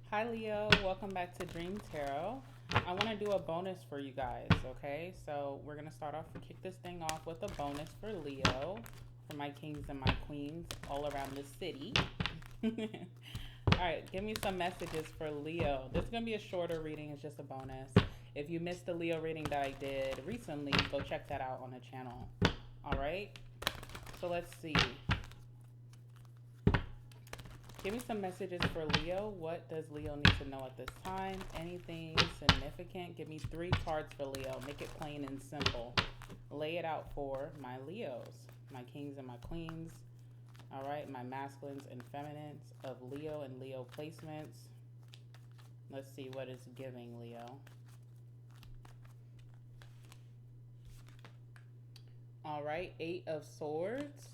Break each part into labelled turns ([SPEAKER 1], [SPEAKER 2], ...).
[SPEAKER 1] Hi Leo, welcome back to Dream Tarot. I want to do a bonus for you guys, okay? So we're going to start off and kick this thing off with a bonus for Leo, for my kings and my queens all around the city. All right, give me some messages for Leo. This is going to be a shorter reading, it's just a bonus. If you missed the Leo reading that I did recently, go check that out on the channel. All right, so let's see. Give me some messages for Leo. What does Leo need to know at this time? Anything significant? Give me 3 cards for Leo. Make it plain and simple. Lay it out for my Leos, my kings and my queens. All right, my masculines and feminines of Leo and Leo placements. Let's see what is giving Leo. All right, 8 of Swords.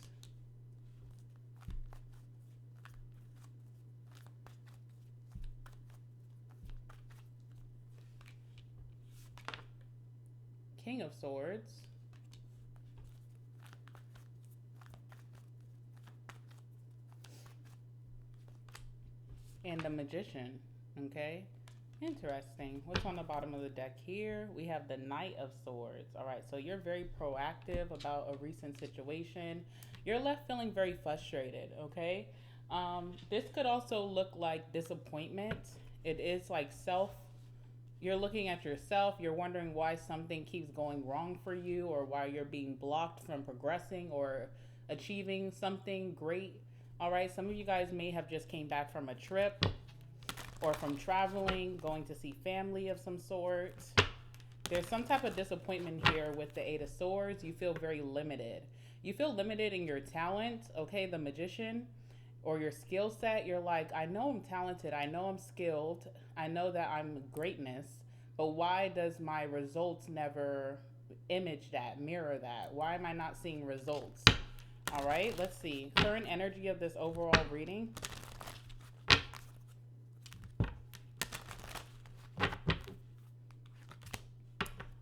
[SPEAKER 1] King of Swords. And the Magician, okay? Interesting. What's on the bottom of the deck here? We have the Knight of Swords. All right, so you're very proactive about a recent situation. You're left feeling very frustrated, okay? This could also look like disappointment. It is like you're looking at yourself. You're wondering why something keeps going wrong for you, or why you're being blocked from progressing or achieving something great. All right, some of you guys may have just came back from a trip or from traveling, going to see family of some sort. There's some type of disappointment here with the 8 of Swords. You feel very limited. You feel limited in your talent, okay, the Magician, or your skill set. You're like, I know I'm talented, I know I'm skilled, I know that I'm greatness, but why does my results never image that, mirror that? Why am I not seeing results? All right, let's see. Current energy of this overall reading.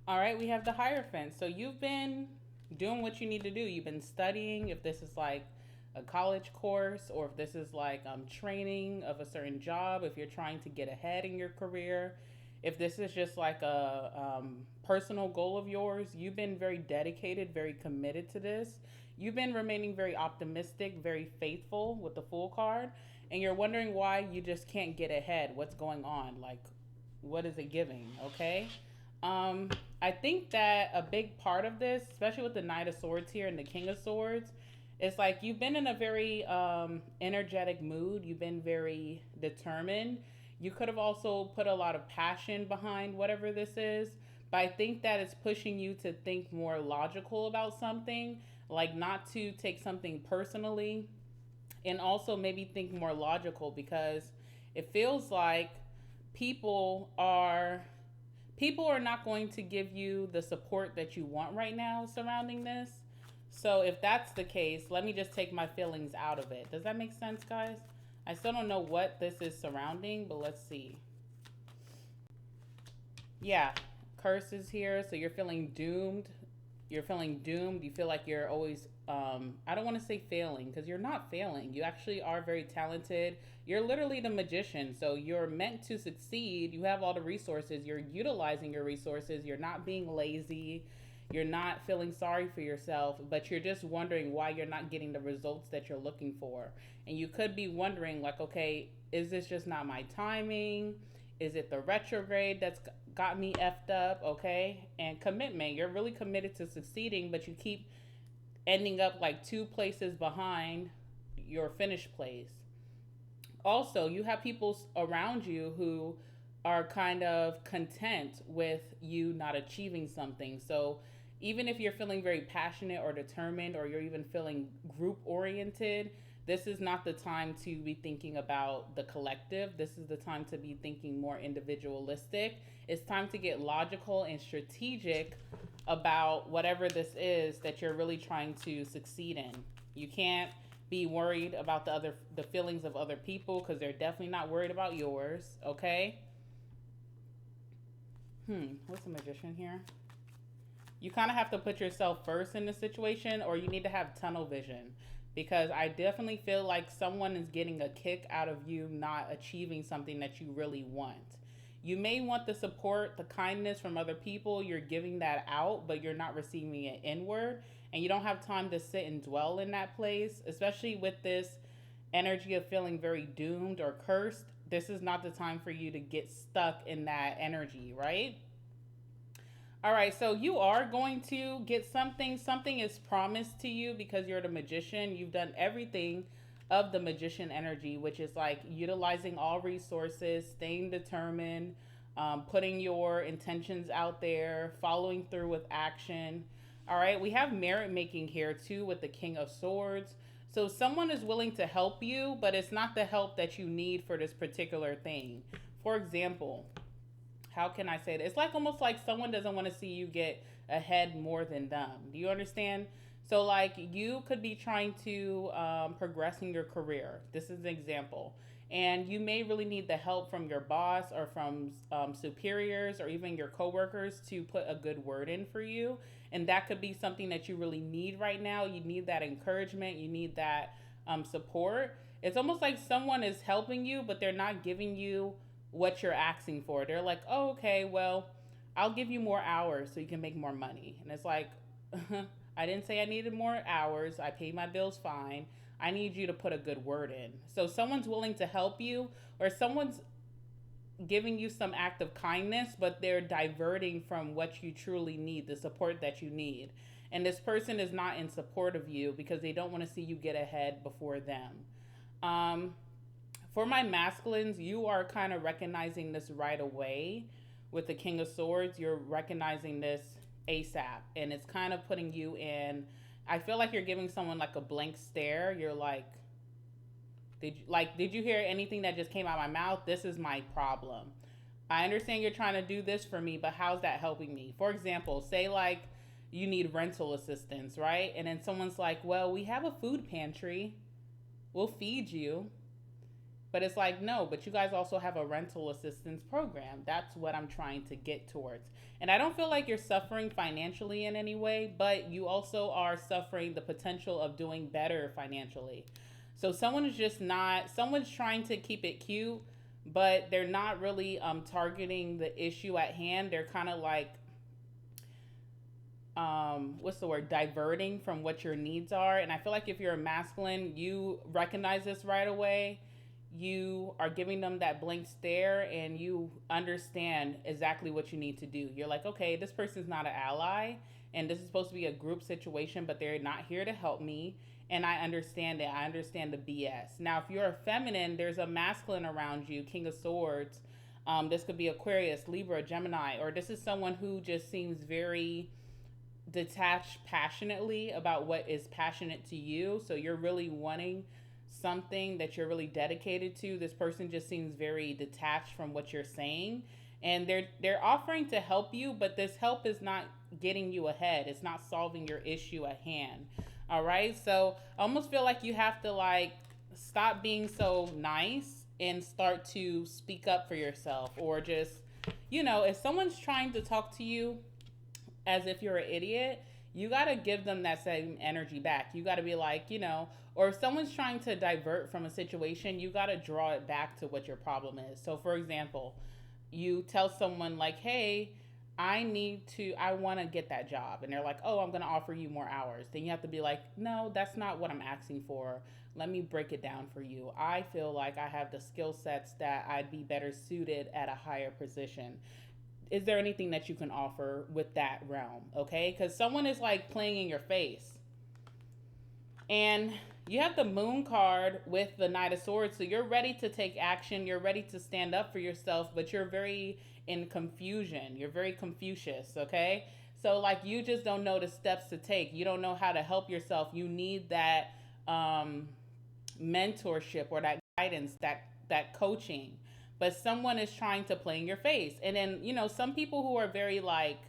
[SPEAKER 1] All right, we have the Hierophant. So you've been doing what you need to do. You've been studying, if this is like a college course, or if this is like training of a certain job, if you're trying to get ahead in your career, if this is just like a personal goal of yours, you've been very dedicated, very committed to this. You've been remaining very optimistic, very faithful with the Fool card, and you're wondering why you just can't get ahead. What's going on? Like, what is it giving? Okay. I think that a big part of this, especially with the Knight of Swords here and the King of Swords, is like you've been in a very energetic mood. You've been very determined. You could have also put a lot of passion behind whatever this is, but I think that it's pushing you to think more logical about something, like not to take something personally, and also maybe think more logical, because it feels like people are people are not going to give you the support that you want right now surrounding this. So if that's the case, let me just take my feelings out of it. Does that make sense, guys? I still don't know what this is surrounding, but let's see. Yeah, curses here. So you're feeling doomed. You're feeling doomed. You feel like you're always, I don't want to say failing, because you're not failing. You actually are very talented. You're literally the Magician. So you're meant to succeed. You have all the resources. You're utilizing your resources. You're not being lazy. You're not feeling sorry for yourself, but you're just wondering why you're not getting the results that you're looking for. And you could be wondering, like, okay, is this just not my timing? Is it the retrograde that's got me effed up? Okay. And commitment. You're really committed to succeeding, but you keep ending up like 2 places behind your finished place. Also, you have people around you who are kind of content with you not achieving something. So even if you're feeling very passionate or determined, or you're even feeling group oriented, this is not the time to be thinking about the collective. This is the time to be thinking more individualistic. It's time to get logical and strategic about whatever this is that you're really trying to succeed in. You can't be worried about the feelings of other people, because they're definitely not worried about yours, okay? What's the Magician here? You kind of have to put yourself first in the situation, or you need to have tunnel vision. because I definitely feel like someone is getting a kick out of you not achieving something that you really want. You may want the support, the kindness from other people, you're giving that out, but you're not receiving it inward. And you don't have time to sit and dwell in that place, especially with this energy of feeling very doomed or cursed. This is not the time for you to get stuck in that energy, right? All right, so you are going to get something. Something is promised to you because you're the magician. You've done everything of the magician energy, which is like utilizing all resources, staying determined, putting your intentions out there, following through with action. All right, we have merit making here too with the King of Swords. So someone is willing to help you, but it's not the help that you need for this particular thing. For example, how can I say that? It's like almost like someone doesn't want to see you get ahead more than them. Do you understand? So, like, you could be trying to progress in your career. This is an example. And you may really need the help from your boss or from superiors or even your coworkers to put a good word in for you. And that could be something that you really need right now. You need that encouragement, you need that support. It's almost like someone is helping you, but they're not giving you what you're asking for. They're like, oh, okay, well, I'll give you more hours so you can make more money. And it's like, I didn't say I needed more hours. I pay my bills fine. I need you to put a good word in. So someone's willing to help you, or someone's giving you some act of kindness, but they're diverting from what you truly need, the support that you need. And this person is not in support of you because they don't want to see you get ahead before them. Um, for my masculines, you are kind of recognizing this right away with the King of Swords. You're recognizing this ASAP, and it's kind of putting you in. I feel like you're giving someone like a blank stare. You're like, did you hear anything that just came out of my mouth? This is my problem. I understand you're trying to do this for me, but how's that helping me? For example, say like you need rental assistance, right? And then someone's like, well, we have a food pantry. We'll feed you. But it's like, no, but you guys also have a rental assistance program. That's what I'm trying to get towards. And I don't feel like you're suffering financially in any way, but you also are suffering the potential of doing better financially. So someone is just not, someone's trying to keep it cute, but they're not really targeting the issue at hand. They're kind of like, what's the word, diverting from what your needs are. And I feel like if you're a masculine, you recognize this right away. You are giving them that blank stare and you understand exactly what you need to do. You're like, okay, this person's not an ally and this is supposed to be a group situation, but they're not here to help me. And I understand it. I understand the BS. Now, if you're a feminine, there's a masculine around you, King of Swords. This could be Aquarius, Libra, Gemini, or this is someone who just seems very detached passionately about what is passionate to you. So you're really wanting something that you're really dedicated to. This person just seems very detached from what you're saying, and they're offering to help you, but this help is not getting you ahead. It's not solving your issue at hand. All right, so I almost feel like you have to like stop being so nice and start to speak up for yourself, or just, if someone's trying to talk to you as if you're an idiot, you got to give them that same energy back. You got to be like, or if someone's trying to divert from a situation, you got to draw it back to what your problem is. So for example, you tell someone like, hey, I want to get that job. And they're like, oh, I'm going to offer you more hours. Then you have to be like, no, that's not what I'm asking for. Let me break it down for you. I feel like I have the skill sets that I'd be better suited at a higher position. Is there anything that you can offer with that realm? Okay. Because someone is like playing in your face. And you have the Moon card with the Knight of Swords. So you're ready to take action. You're ready to stand up for yourself, but you're very in confusion. You're very Confucius, okay? So like you just don't know the steps to take. You don't know how to help yourself. You need that mentorship or that guidance, that coaching. But someone is trying to play in your face. And then, some people who are very like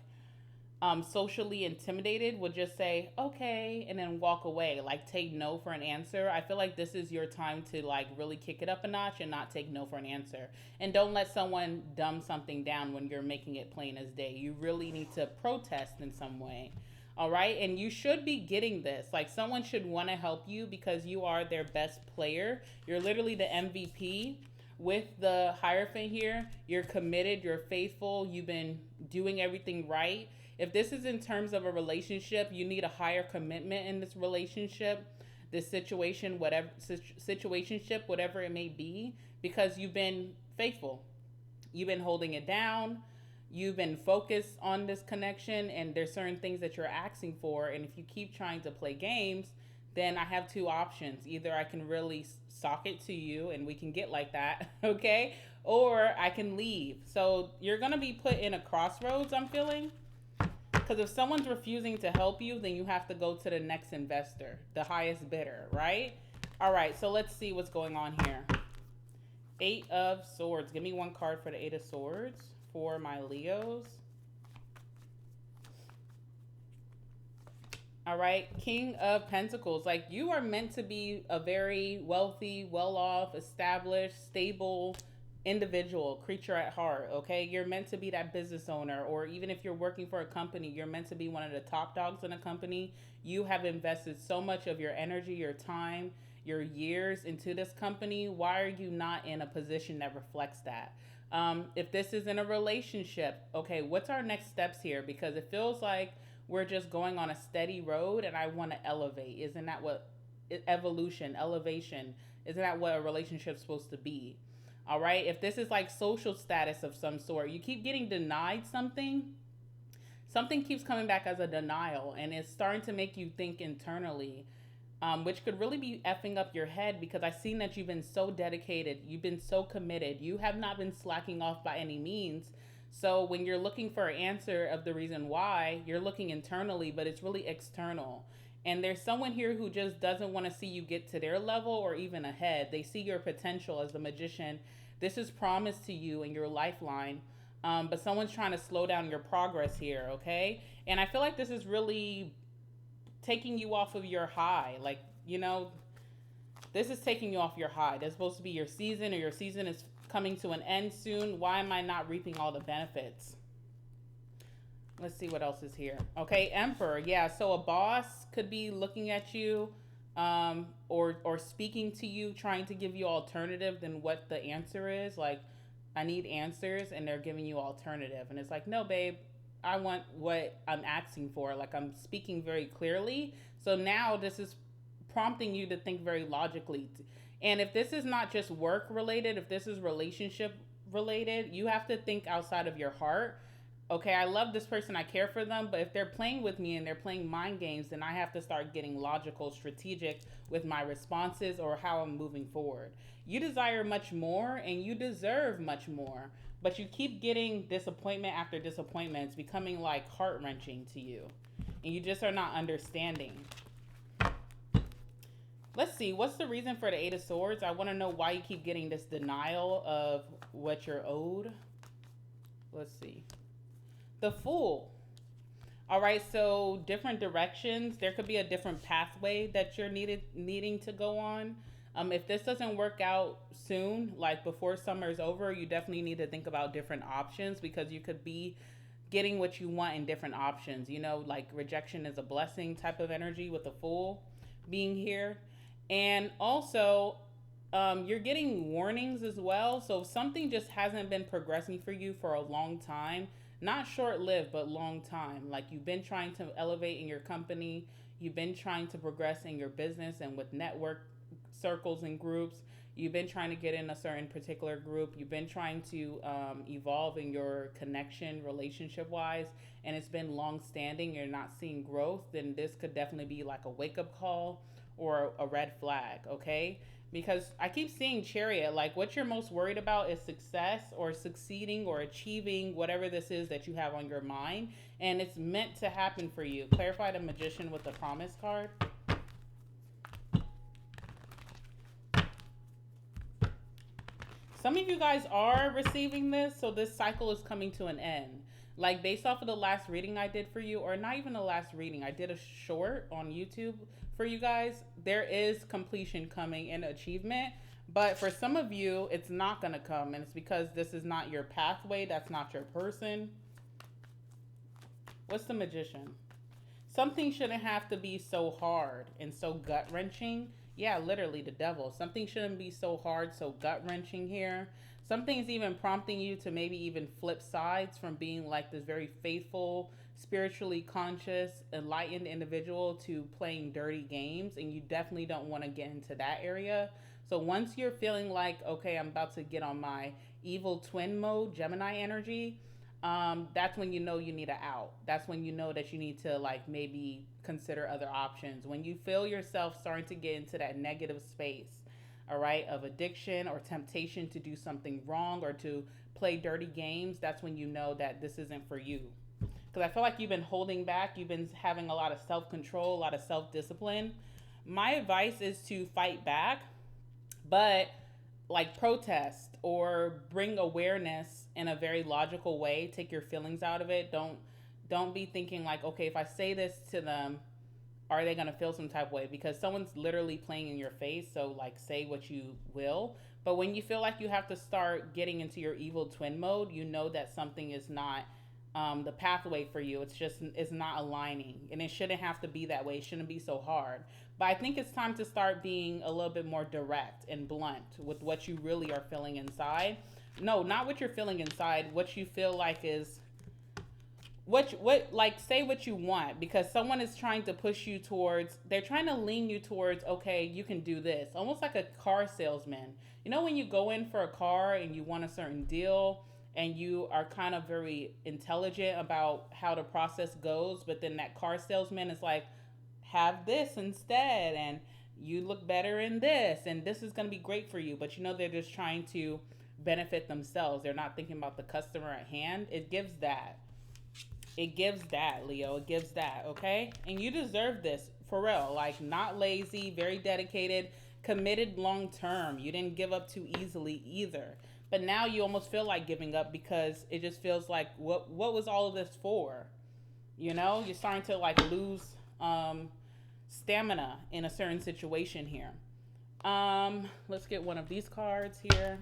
[SPEAKER 1] socially intimidated would just say, okay, and then walk away, like take no for an answer. I feel like this is your time to like really kick it up a notch and not take no for an answer. And don't let someone dumb something down when you're making it plain as day. You really need to protest in some way. All right. And you should be getting this. Like someone should want to help you because you are their best player. You're literally the MVP. With the Hierophant here, you're committed, you're faithful, you've been doing everything right. If this is in terms of a relationship, you need a higher commitment in this relationship, this situation, whatever situationship, whatever it may be, because you've been faithful. You've been holding it down. You've been focused on this connection, and there's certain things that you're asking for. And if you keep trying to play games, then I have two options. Either I can really sock it to you and we can get like that, okay? Or I can leave. So you're going to be put in a crossroads, I'm feeling. Because if someone's refusing to help you, then you have to go to the next investor, the highest bidder, right? All right, so let's see what's going on here. Eight of Swords. Give me one card for the Eight of Swords for my Leos. All right, King of Pentacles. Like you are meant to be a very wealthy, well-off, established, stable individual, creature at heart, okay? You're meant to be that business owner, or even if you're working for a company, you're meant to be one of the top dogs in a company. You have invested so much of your energy, your time, your years into this company. Why are you not in a position that reflects that? If this is in a relationship, okay, what's our next steps here? Because it feels like we're just going on a steady road and I want to elevate. Isn't that what evolution, elevation, isn't that what a relationship's supposed to be? All right. If this is like social status of some sort, you keep getting denied something. Something keeps coming back as a denial, and it's starting to make you think internally, which could really be effing up your head because I've seen that you've been so dedicated. You've been so committed. You have not been slacking off by any means. So when you're looking for an answer of the reason why, you're looking internally, but it's really external. And there's someone here who just doesn't want to see you get to their level or even ahead. They see your potential as the magician. This is promised to you in your lifeline. But someone's trying to slow down your progress here, okay? And I feel like this is really taking you off of your high. Like, you know, this is taking you off your high. That's supposed to be your season, or your season is coming to an end soon. Why am I not reaping all the benefits? Let's see what else is here. Okay, Emperor. Yeah, so a boss could be looking at you or speaking to you, trying to give you alternative than what the answer is. Like, I need answers, and they're giving you alternative. And it's like, no, babe, I want what I'm asking for. Like, I'm speaking very clearly. So now this is prompting you to think very logically. And if this is not just work related, if this is relationship related, you have to think outside of your heart. Okay, I love this person, I care for them, but if they're playing with me and they're playing mind games, then I have to start getting logical, strategic with my responses or how I'm moving forward. You desire much more and you deserve much more, but you keep getting disappointment after disappointment. It's becoming like heart-wrenching to you, and you just are not understanding. Let's see, what's the reason for the Eight of Swords? I want to know why you keep getting this denial of what you're owed. Let's see. The Fool. All right, so different directions. There could be a different pathway that you're needing to go on. If this doesn't work out soon, like before summer is over, you definitely need to think about different options, because you could be getting what you want in different options. You know, like rejection is a blessing type of energy with the Fool being here. And also, you're getting warnings as well. So if something just hasn't been progressing for you for a long time, not short-lived, but long time. Like you've been trying to elevate in your company. You've been trying to progress in your business and with network circles and groups. You've been trying to get in a certain particular group. You've been trying to evolve in your connection relationship-wise, and it's been long-standing. You're not seeing growth, then this could definitely be like a wake-up call or a red flag, okay? Because I keep seeing Chariot, like what you're most worried about is success or succeeding or achieving whatever this is that you have on your mind, and it's meant to happen for you. Clarify the Magician with the Promise card. Some of you guys are receiving this, so this cycle is coming to an end. Like based off of the last reading I did for you, or not even the last reading, I did a short on YouTube for you guys. There is completion coming and achievement, but for some of you, it's not going to come, and it's because this is not your pathway. That's not your person. What's the Magician? Something shouldn't have to be so hard and so gut wrenching. Yeah, literally the devil. Something shouldn't be so hard, so gut wrenching here. Something's even prompting you to maybe even flip sides from being like this very faithful, spiritually conscious, enlightened individual to playing dirty games. And you definitely don't want to get into that area. So once you're feeling like, okay, I'm about to get on my evil twin mode, Gemini energy, that's when you know you need an out. That's when you know that you need to like maybe consider other options. When you feel yourself starting to get into that negative space, all right, of addiction or temptation to do something wrong or to play dirty games, that's when you know that this isn't for you. Because I feel like you've been holding back, you've been having a lot of self control, a lot of self discipline. My advice is to fight back, but like protest or bring awareness in a very logical way. Take your feelings out of it. Don't be thinking like, okay, if I say this to them, are they gonna feel some type of way? Because someone's literally playing in your face. So like, say what you will. But when you feel like you have to start getting into your evil twin mode, you know that something is not the pathway for you. It's not aligning, and it shouldn't have to be that way. It shouldn't be so hard. But I think it's time to start being a little bit more direct and blunt with what you really are feeling inside. No, not what you're feeling inside. What you feel like is what like say what you want, because someone is trying to push you towards, they're trying to lean you towards, okay, you can do this, almost like a car salesman. You know, when you go in for a car and you want a certain deal and you are kind of very intelligent about how the process goes, but then that car salesman is like, have this instead, and you look better in this, and this is going to be great for you, but you know they're just trying to benefit themselves. They're not thinking about the customer at hand. It gives that, Leo. It gives that, okay? And you deserve this, for real. Like, not lazy, very dedicated, committed long term. You didn't give up too easily either. But now you almost feel like giving up because it just feels like, what was all of this for? You know, you're starting to like lose stamina in a certain situation here. Let's get one of these cards here.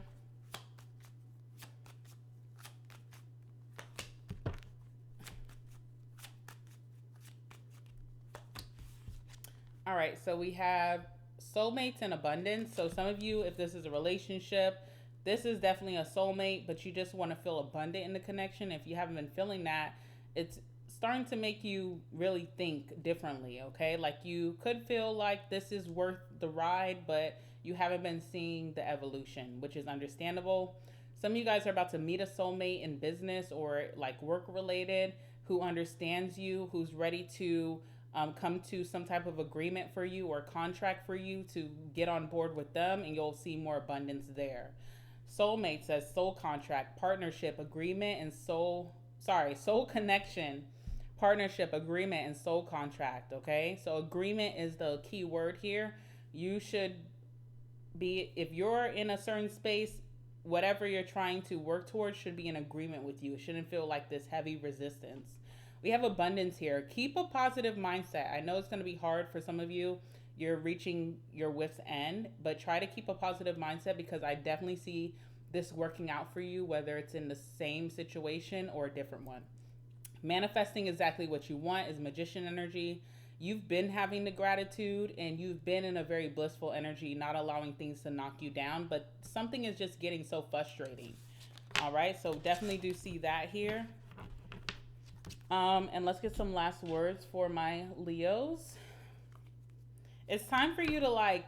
[SPEAKER 1] All right, so we have soulmates in abundance. So some of you, if this is a relationship, this is definitely a soulmate, but you just want to feel abundant in the connection. If you haven't been feeling that, it's starting to make you really think differently, okay? Like you could feel like this is worth the ride, but you haven't been seeing the evolution, which is understandable. Some of you guys are about to meet a soulmate in business or like work related who understands you, who's ready to come to some type of agreement for you or contract for you to get on board with them, and you'll see more abundance there. Soulmate says soul contract, partnership, agreement, and soul connection, partnership, agreement, and soul contract. Okay, so agreement is the key word here. You should be, if you're in a certain space, whatever you're trying to work towards should be in agreement with you. It shouldn't feel like this heavy resistance. We have abundance here. Keep a positive mindset. I know it's going to be hard for some of you. You're reaching your wit's end, but try to keep a positive mindset, because I definitely see this working out for you, whether it's in the same situation or a different one. Manifesting exactly what you want is magician energy. You've been having the gratitude and you've been in a very blissful energy, not allowing things to knock you down, but something is just getting so frustrating. All right, so definitely do see that here. And let's get some last words for my Leos. It's time for you to like,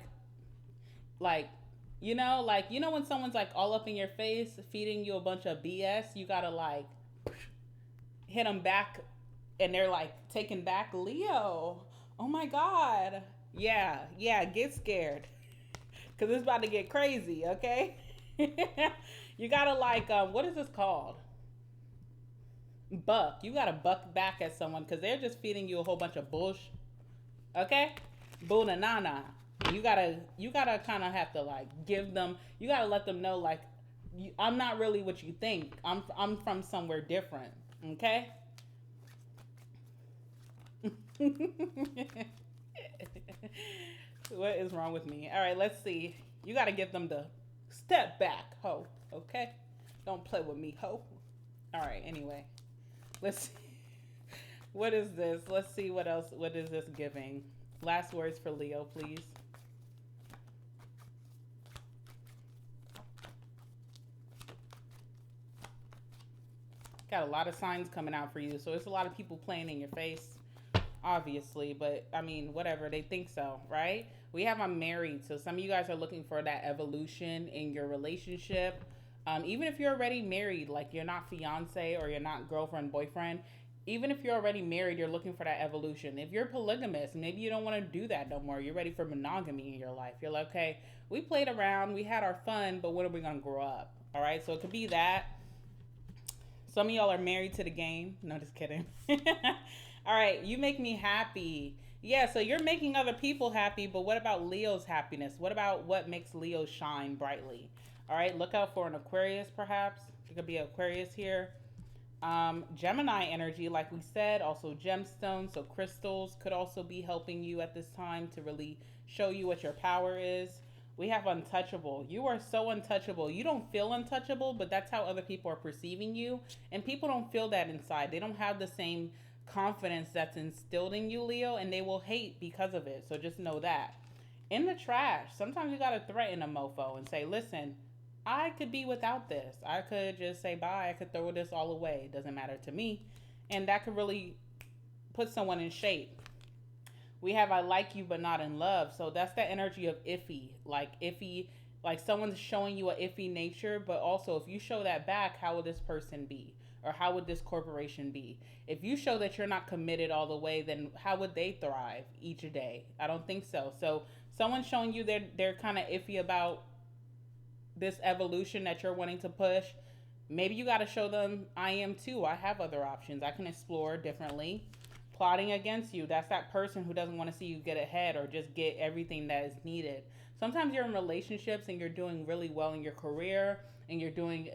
[SPEAKER 1] when someone's like all up in your face, feeding you a bunch of BS, you gotta like hit them back, and they're like taken back. Leo, oh my God, yeah, get scared, cause it's about to get crazy. Okay, you gotta like, what is this called? Buck. You gotta buck back at someone because they're just feeding you a whole bunch of bullshit. Okay, boona nana. You gotta kind of have to like give them. You gotta let them know like, I'm not really what you think. I'm from somewhere different. Okay. What is wrong with me? All right, let's see. You gotta get them to step back, ho. Okay, don't play with me, ho. All right. Anyway, let's see. What is this? Let's see what else. What is this giving? Last words for Leo, please. Got a lot of signs coming out for you. So it's a lot of people playing in your face, obviously. But I mean, whatever. They think so, right? We have I'm married. So some of you guys are looking for that evolution in your relationship. Even if you're already married, like you're not fiance or you're not girlfriend, boyfriend, even if you're already married, you're looking for that evolution. If you're polygamous, maybe you don't want to do that no more. You're ready for monogamy in your life. You're like, okay, we played around, we had our fun, but when are we going to grow up? All right, so it could be that. Some of y'all are married to the game. No, just kidding. All right, you make me happy. Yeah, so you're making other people happy, but what about Leo's happiness? What about what makes Leo shine brightly? All right, look out for an Aquarius perhaps. It could be Aquarius here. Gemini energy, like we said, also gemstones, so crystals could also be helping you at this time to really show you what your power is. We have untouchable. You are so untouchable. You don't feel untouchable, but that's how other people are perceiving you. And people don't feel that inside. They don't have the same confidence that's instilled in you, Leo, and they will hate because of it. So just know that. In the trash, sometimes you got to threaten a mofo and say, listen, I could be without this. I could just say bye. I could throw this all away. It doesn't matter to me. And that could really put someone in shape. We have I like you but not in love. So that's the energy of iffy. Like iffy, like someone's showing you a iffy nature, but also if you show that back, how would this person be? Or how would this corporation be? If you show that you're not committed all the way, then how would they thrive each day? I don't think so. So someone's showing you they're kind of iffy about this evolution that you're wanting to push. Maybe you got to show them I am too. I have other options. I can explore differently. Plotting against you, that's that person who doesn't want to see you get ahead or just get everything that is needed. Sometimes you're in relationships and you're doing really well in your career and you're doing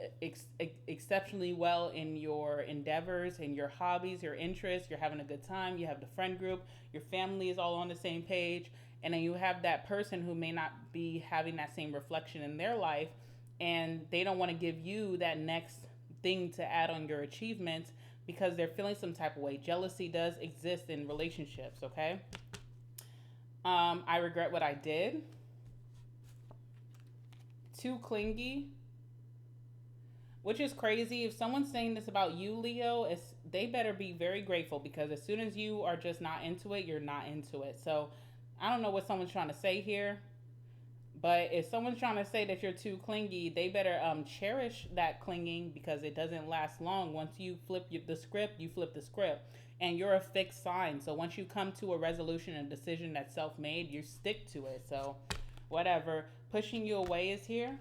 [SPEAKER 1] exceptionally well in your endeavors and your hobbies, your interests. You're having a good time. You have the friend group. Your family is all on the same page. And then you have that person who may not be having that same reflection in their life and they don't want to give you that next thing to add on your achievements because they're feeling some type of way. Jealousy does exist in relationships, okay? I regret what I did. Too clingy, which is crazy. If someone's saying this about you, Leo, they better be very grateful because as soon as you are just not into it, you're not into it. So I don't know what someone's trying to say here. But if someone's trying to say that you're too clingy, they better cherish that clinging because it doesn't last long. Once you flip the script, you flip the script. And you're a fixed sign. So once you come to a resolution and decision that's self-made, you stick to it. So whatever. Pushing you away is here.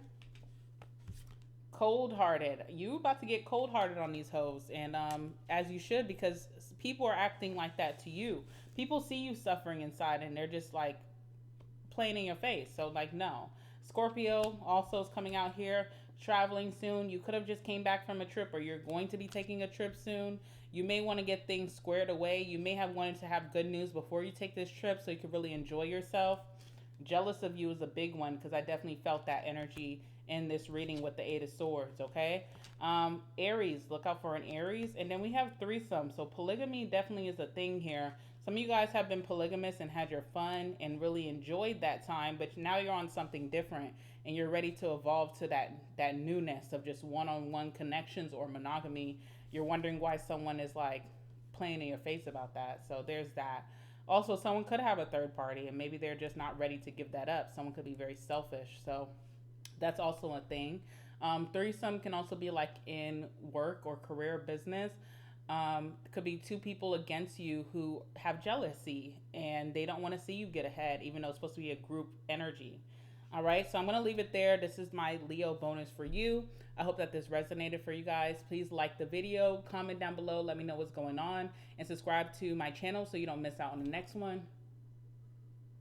[SPEAKER 1] Cold-hearted. You about to get cold-hearted on these hoes. And as you should because people are acting like that to you. People see you suffering inside and they're just like, playing in your face. So like no. Scorpio also is coming out here, traveling soon. You could have just came back from a trip or you're going to be taking a trip soon. You may want to get things squared away. You may have wanted to have good news before you take this trip so you could really enjoy yourself. Jealous of you is a big one because I definitely felt that energy in this reading with the Eight of Swords, okay? Aries, look out for an Aries. And then we have threesome. So polygamy definitely is a thing here. Some of you guys have been polygamous and had your fun and really enjoyed that time, but now you're on something different and you're ready to evolve to that newness of just one-on-one connections or monogamy. You're wondering why someone is like playing in your face about that. So there's that. Also, someone could have a third party and maybe they're just not ready to give that up. Someone could be very selfish. So that's also a thing. Threesome can also be like in work or career business. Could be two people against you who have jealousy and they don't want to see you get ahead, even though it's supposed to be a group energy. All right, so I'm going to leave it there. This is my Leo bonus for you. I hope that this resonated for you guys. Please like the video, comment down below, let me know what's going on, and subscribe to my channel so you don't miss out on the next one.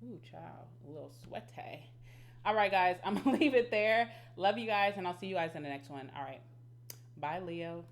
[SPEAKER 1] Ooh, child, a little sweaty. All right, guys, I'm going to leave it there. Love you guys, and I'll see you guys in the next one. All right, bye, Leo.